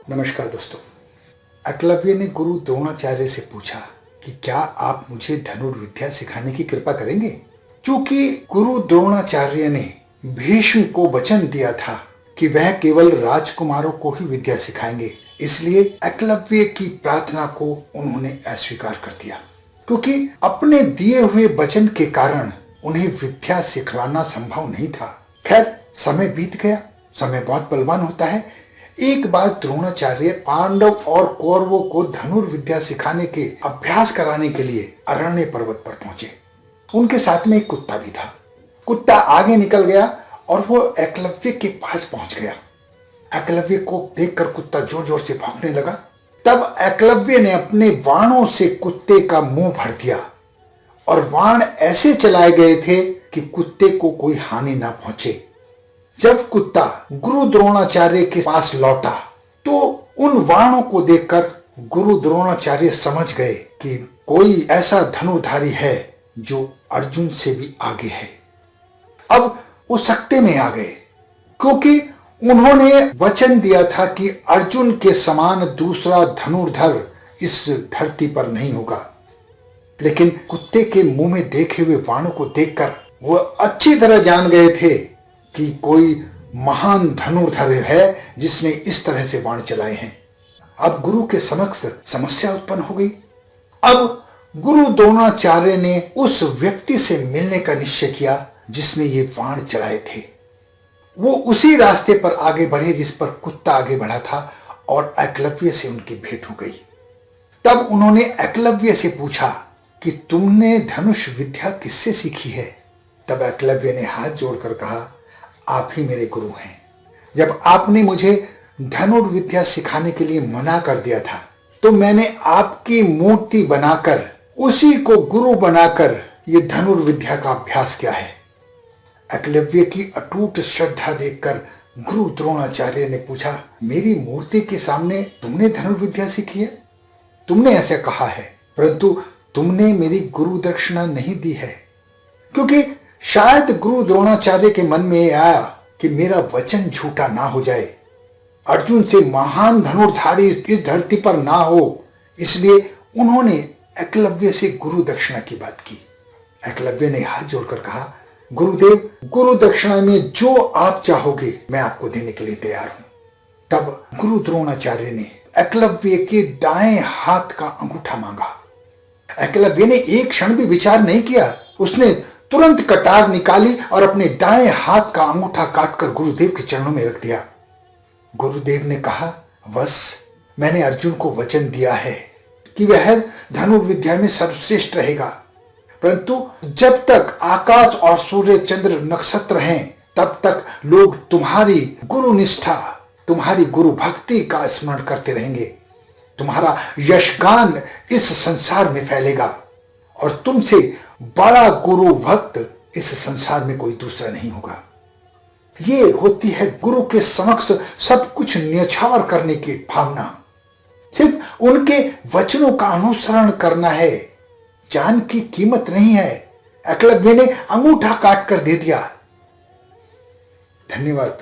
नमस्कार दोस्तों। एकलव्य ने गुरु द्रोणाचार्य से पूछा कि क्या आप मुझे धनुर्विद्या सिखाने की कृपा करेंगे। क्योंकि गुरु द्रोणाचार्य ने भीष्म को वचन दिया था कि वह केवल राजकुमारों को ही विद्या सिखाएंगे, इसलिए एकलव्य की प्रार्थना को उन्होंने अस्वीकार कर दिया। क्योंकि अपने दिए हुए वचन के कारण उन्हें विद्या सिखलाना संभव नहीं था। खैर, समय बीत गया। समय बहुत बलवान होता है। एक बार द्रोणाचार्य पांडव और कौरवों को धनुर्विद्या सिखाने के अभ्यास कराने के लिए अरण्य पर्वत पर पहुंचे। उनके साथ में एक कुत्ता भी था। कुत्ता आगे निकल गया और वो एकलव्य के पास पहुंच गया। एकलव्य को देखकर कुत्ता जोर जोर से भौंकने लगा। तब एकलव्य ने अपने बाणों से कुत्ते का मुंह भर दिया और बाण ऐसे चलाए गए थे कि कुत्ते को कोई हानि ना पहुंचे। जब कुत्ता गुरु द्रोणाचार्य के पास लौटा तो उन बाणों को देखकर गुरु द्रोणाचार्य समझ गए कि कोई ऐसा धनुर्धारी है जो अर्जुन से भी आगे है। अब वो सकते में आ गए, क्योंकि उन्होंने वचन दिया था कि अर्जुन के समान दूसरा धनुर्धर इस धरती पर नहीं होगा। लेकिन कुत्ते के मुंह में देखे हुए बाणों को देखकर वो अच्छी तरह जान गए थे कि कोई महान धनुर्धर है जिसने इस तरह से बाण चलाए हैं। अब गुरु के समक्ष समस्या उत्पन्न हो गई। अब गुरु द्रोणाचार्य ने उस व्यक्ति से मिलने का निश्चय किया जिसने ये बाण चलाए थे। वो उसी रास्ते पर आगे बढ़े जिस पर कुत्ता आगे बढ़ा था और एकलव्य से उनकी भेंट हो गई। तब उन्होंने एकलव्य से पूछा कि तुमने धनुष विद्या किससे सीखी है। तब एकलव्य ने हाथ जोड़कर कहा, आप ही मेरे गुरु हैं। जब आपने मुझे धनुर्विद्या सिखाने के लिए मना कर दिया था तो मैंने आपकी मूर्ति बनाकर उसी को गुरु बनाकर ये धनुर्विद्या का अभ्यास किया है। एकलव्य की अटूट श्रद्धा देखकर गुरु द्रोणाचार्य ने पूछा, मेरी मूर्ति के सामने तुमने धनुर्विद्या सीखी है? तुमने ऐसा कहा है, परंतु तुमने मेरी गुरु दक्षिणा नहीं दी है। क्योंकि शायद गुरु द्रोणाचार्य के मन में आया कि मेरा वचन झूठा ना हो जाए, अर्जुन से महान धनुर्धारी इस धरती पर ना हो, इसलिए उन्होंने एकलव्य से गुरु दक्षिणा की बात की। एकलव्य ने हाथ जोड़कर कहा, गुरुदेव, गुरु दक्षिणा में जो आप चाहोगे मैं आपको देने के लिए तैयार हूं। तब गुरु द्रोणाचार्य ने एकलव्य के दाएं हाथ का अंगूठा मांगा। एकलव्य ने एक क्षण भी विचार नहीं किया। उसने तुरंत कटार निकाली और अपने दाएं हाथ का अंगूठा काटकर गुरुदेव के चरणों में रख दिया। गुरुदेव ने कहा, बस मैंने अर्जुन को वचन दिया है कि वह धनुर्विद्या में सर्वश्रेष्ठ रहेगा, परंतु जब तक आकाश और सूर्य चंद्र नक्षत्र हैं तब तक लोग तुम्हारी गुरु निष्ठा, तुम्हारी गुरु भक्ति का स्मरण करते रहेंगे। तुम्हारा यशगान इस संसार में फैलेगा और तुमसे बड़ा गुरु भक्त इस संसार में कोई दूसरा नहीं होगा। ये होती है गुरु के समक्ष सब कुछ न्यौछावर करने की भावना। सिर्फ उनके वचनों का अनुसरण करना है, जान की कीमत नहीं है। एकलव्य ने अंगूठा काट कर दे दिया। धन्यवाद।